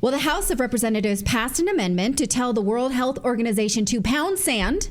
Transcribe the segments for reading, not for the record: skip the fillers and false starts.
Well, the House of Representatives passed an amendment to tell the World Health Organization to pound sand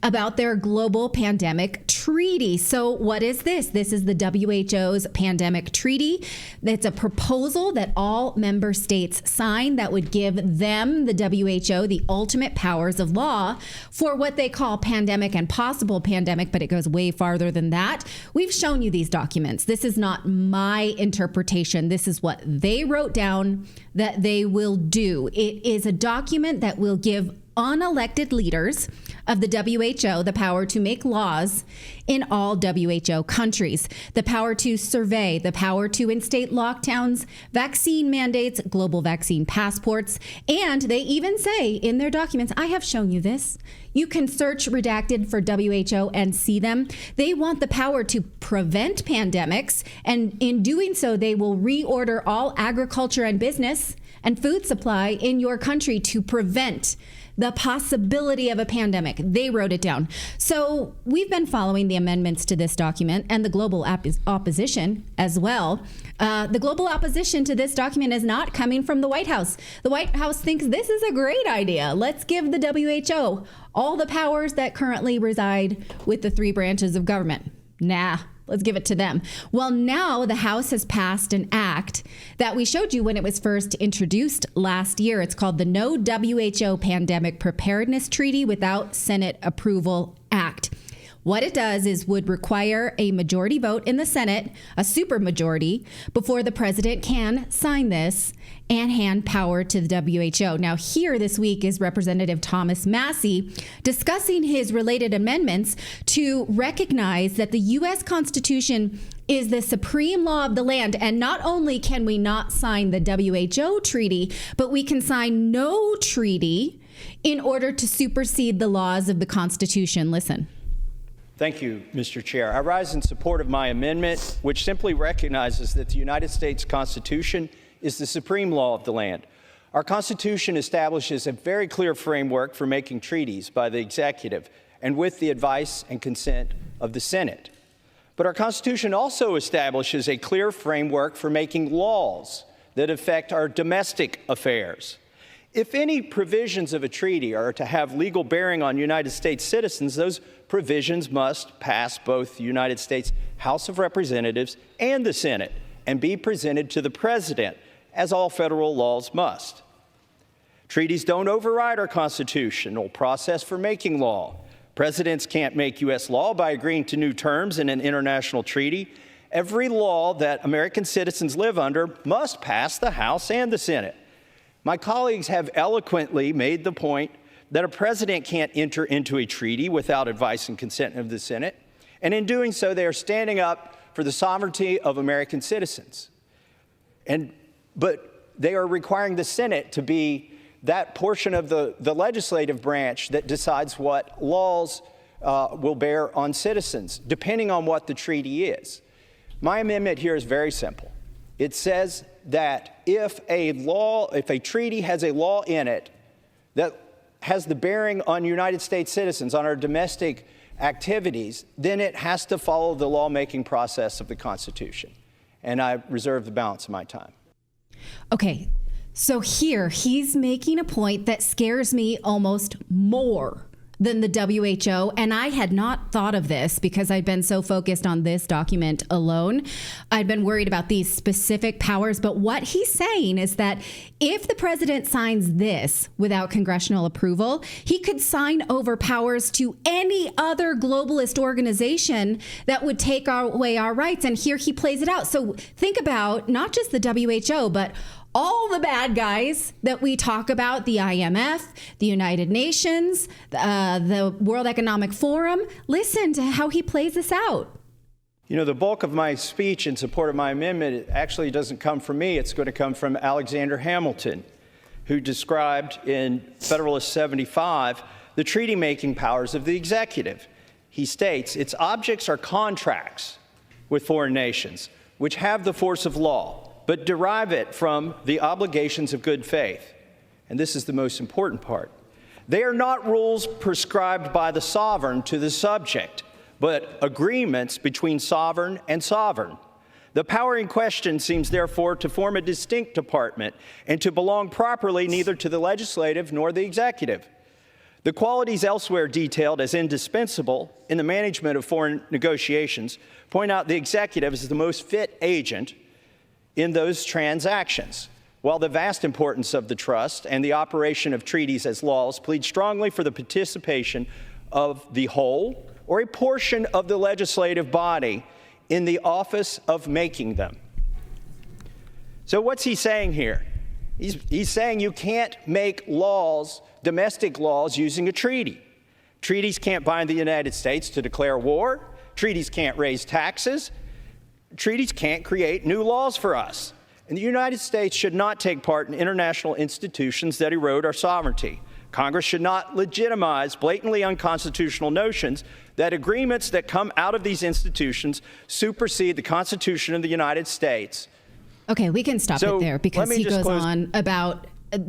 about their global pandemic treaty. So what is this? This is the WHO's pandemic treaty. It's a proposal that all member states sign that would give them, the WHO, the ultimate powers of law for what they call pandemic and possible pandemic, but it goes way farther than that. We've shown you these documents. This is not my interpretation. This is what they wrote down that they will do. It is a document that will give unelected leaders of the WHO the power to make laws in all WHO countries, the power to survey, the power to instate lockdowns, vaccine mandates, global vaccine passports, and they even say in their documents, I have shown you this. You can search Redacted for WHO and see them. They want the power to prevent pandemics, and in doing so, they will reorder all agriculture and business and food supply in your country to prevent the possibility of a pandemic. They wrote it down. So we've been following the amendments to this document and the global opposition as well. The global opposition to this document is not coming from the White House. The White House thinks this is a great idea. Let's give the WHO all the powers that currently reside with the three branches of government. Nah. Let's give it to them. Well, now the House has passed an act that we showed you when it was first introduced last year. It's called the No WHO Pandemic Preparedness Treaty Without Senate Approval Act. What it does is would require a majority vote in the Senate, a supermajority, before the president can sign this and hand power to the WHO. Now, here this week is Representative Thomas Massie discussing his related amendments to recognize that the U.S. Constitution is the supreme law of the land. And not only can we not sign the WHO treaty, but we can sign no treaty in order to supersede the laws of the Constitution. Listen. Thank you, Mr. Chair. I rise in support of my amendment, which simply recognizes that the United States Constitution is the supreme law of the land. Our Constitution establishes a very clear framework for making treaties by the executive and with the advice and consent of the Senate. But our Constitution also establishes a clear framework for making laws that affect our domestic affairs. If any provisions of a treaty are to have legal bearing on United States citizens, those provisions must pass both the United States House of Representatives and the Senate and be presented to the President, as all federal laws must. Treaties don't override our constitutional process for making law. Presidents can't make U.S. law by agreeing to new terms in an international treaty. Every law that American citizens live under must pass the House and the Senate. My colleagues have eloquently made the point that a president can't enter into a treaty without advice and consent of the Senate. And in doing so, they are standing up for the sovereignty of American citizens. But they are requiring the Senate to be that portion of the legislative branch that decides what laws will bear on citizens, depending on what the treaty is. My amendment here is very simple. It says that if a treaty has a law in it that has the bearing on United States citizens, on our domestic activities, then it has to follow the lawmaking process of the Constitution. And I reserve the balance of my time. Okay, so here he's making a point that scares me almost more than the WHO. And I had not thought of this because I've been so focused on this document alone. I'd been worried about these specific powers. But what he's saying is that if the president signs this without congressional approval, he could sign over powers to any other globalist organization that would take away our rights. And here he plays it out. So think about not just the WHO, but all the bad guys that we talk about, the IMF, the United Nations, the World Economic Forum. Listen to how he plays this out. You know, the bulk of my speech in support of my amendment actually doesn't come from me. It's going to come from Alexander Hamilton, who described in Federalist 75 the treaty-making powers of the executive. He states, its objects are contracts with foreign nations, which have the force of law, but derive it from the obligations of good faith. And this is the most important part. They are not rules prescribed by the sovereign to the subject, but agreements between sovereign and sovereign. The power in question seems therefore to form a distinct department and to belong properly neither to the legislative nor the executive. The qualities elsewhere detailed as indispensable in the management of foreign negotiations point out the executive is the most fit agent in those transactions, while the vast importance of the trust and the operation of treaties as laws plead strongly for the participation of the whole or a portion of the legislative body in the office of making them. So what's he saying here? He's saying you can't make laws, domestic laws, using a treaty. Treaties can't bind the United States to declare war. Treaties can't raise taxes. Treaties can't create new laws for us. And the United States should not take part in international institutions that erode our sovereignty. Congress should not legitimize blatantly unconstitutional notions that agreements that come out of these institutions supersede the Constitution of the United States. Okay, we can stop it there because he goes on about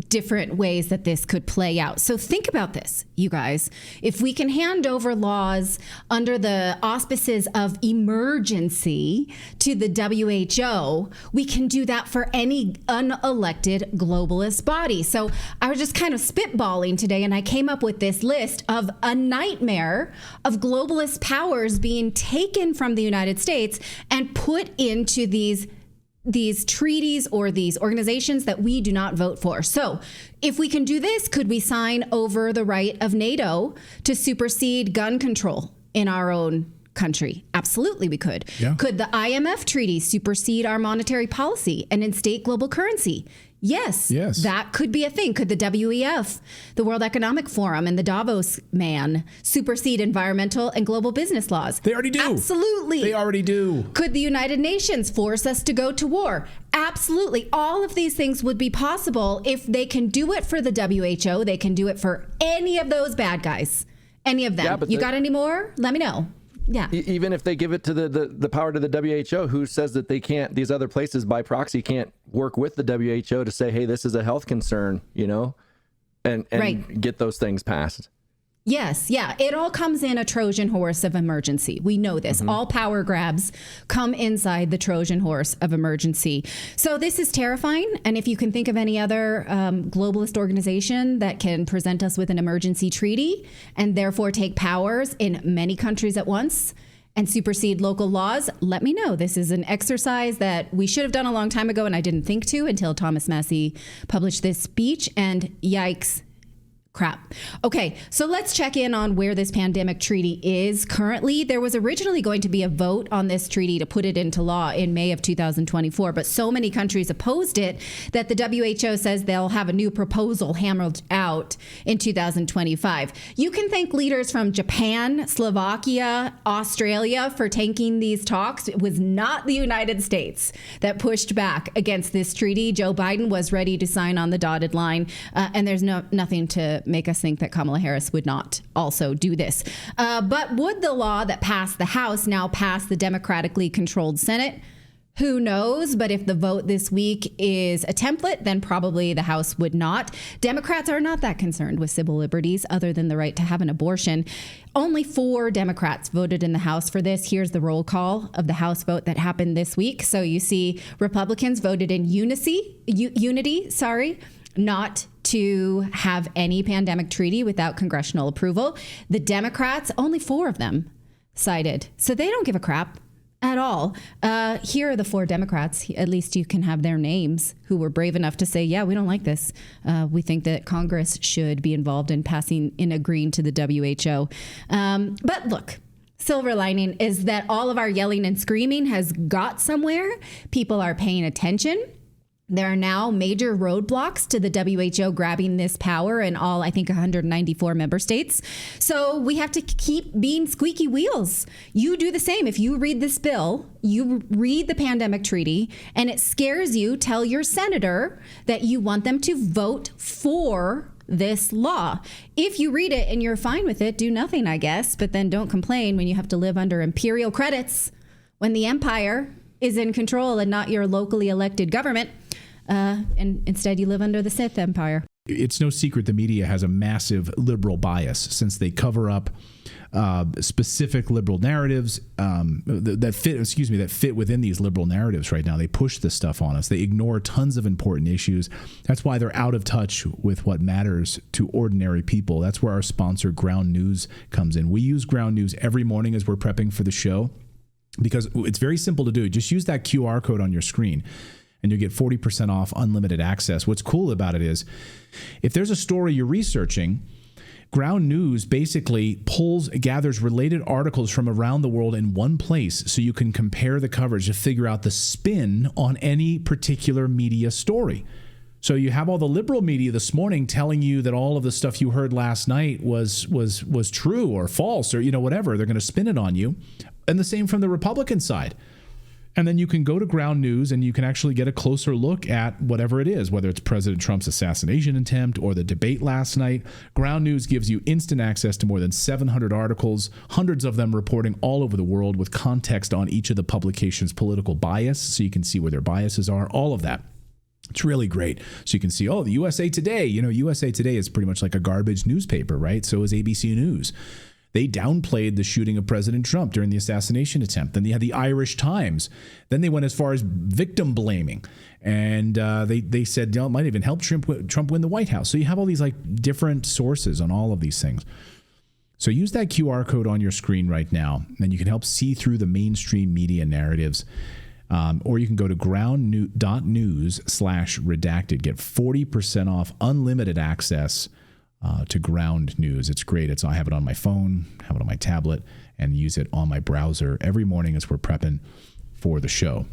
different ways that this could play out. So think about this, you guys. If we can hand over laws under the auspices of emergency to the WHO, we can do that for any unelected globalist body. So I was just kind of spitballing today, and I came up with this list of a nightmare of globalist powers being taken from the United States and put into these treaties or these organizations that we do not vote for. So if we can do this, could we sign over the right of NATO to supersede gun control in our own country? Absolutely, we could. Yeah. Could the IMF treaty supersede our monetary policy and instate global currency? Yes, that could be a thing. Could the WEF, the World Economic Forum, and the Davos man supersede environmental and global business laws? They already do. Absolutely. They already do. Could the United Nations force us to go to war? Absolutely. All of these things would be possible if they can do it for the WHO. They can do it for any of those bad guys. Any of them. Yeah, you got any more? Let me know. Yeah. Even if they give it to the power to the WHO, who says that they can't, these other places by proxy can't work with the WHO to say, hey, this is a health concern, you know, and right. Get those things passed. Yes. Yeah. It all comes in a Trojan horse of emergency. We know this. Mm-hmm. All power grabs come inside the Trojan horse of emergency. So this is terrifying. And if you can think of any other globalist organization that can present us with an emergency treaty and therefore take powers in many countries at once and supersede local laws, let me know. This is an exercise that we should have done a long time ago, and I didn't think to until Thomas Massie published this speech. And yikes. Crap. Okay, so let's check in on where this pandemic treaty is currently. There was originally going to be a vote on this treaty to put it into law in May of 2024, but so many countries opposed it that the WHO says they'll have a new proposal hammered out in 2025. You can thank leaders from Japan, Slovakia, Australia for tanking these talks. It was not the United States that pushed back against this treaty. Joe Biden was ready to sign on the dotted line, and there's nothing to make us think that Kamala Harris would not also do this. But would the law that passed the House now pass the democratically controlled Senate? Who knows? But if the vote this week is a template, then probably the House would not. Democrats are not that concerned with civil liberties other than the right to have an abortion. Only 4 Democrats voted in the House for this. Here's the roll call of the House vote that happened this week. So you see Republicans voted in unity, not to have any pandemic treaty without congressional approval. The Democrats, only 4 of them cited. So they don't give a crap at all. Here are the 4 Democrats. At least you can have their names, who were brave enough to say, yeah, we don't like this. We think that Congress should be involved in agreeing to the WHO. But look, silver lining is that all of our yelling and screaming has got somewhere. People are paying attention. There are now major roadblocks to the WHO grabbing this power in all, I think, 194 member states. So we have to keep being squeaky wheels. You do the same. If you read this bill, you read the pandemic treaty, and it scares you, tell your senator that you want them to vote for this law. If you read it and you're fine with it, do nothing, I guess, but then don't complain when you have to live under imperial credits, when the empire is in control and not your locally elected government. And instead you live under the Sith Empire. It's no secret the media has a massive liberal bias since they cover up specific liberal narratives that fit within these liberal narratives right now. They push this stuff on us. They ignore tons of important issues. That's why they're out of touch with what matters to ordinary people. That's where our sponsor, Ground News, comes in. We use Ground News every morning as we're prepping for the show because it's very simple to do. Just use that QR code on your screen and you get 40% off unlimited access. What's cool about it is if there's a story you're researching, Ground News basically gathers related articles from around the world in one place so you can compare the coverage to figure out the spin on any particular media story. So you have all the liberal media this morning telling you that all of the stuff you heard last night was true or false or whatever. They're going to spin it on you. And the same from the Republican side. And then you can go to Ground News and you can actually get a closer look at whatever it is, whether it's President Trump's assassination attempt or the debate last night. Ground News gives you instant access to more than 700 articles, hundreds of them reporting all over the world with context on each of the publication's political bias, so you can see where their biases are, all of that. It's really great. So you can see, the USA Today. USA Today is pretty much like a garbage newspaper, right? So is ABC News. They downplayed the shooting of President Trump during the assassination attempt. Then they had the Irish Times. Then they went as far as victim blaming. And they said, it might even help Trump win the White House. So you have all these different sources on all of these things. So use that QR code on your screen right now, and you can help see through the mainstream media narratives. Or you can go to ground.news/redacted. Get 40% off unlimited access to Ground News. It's great. I have it on my phone, have it on my tablet, and use it on my browser every morning as we're prepping for the show.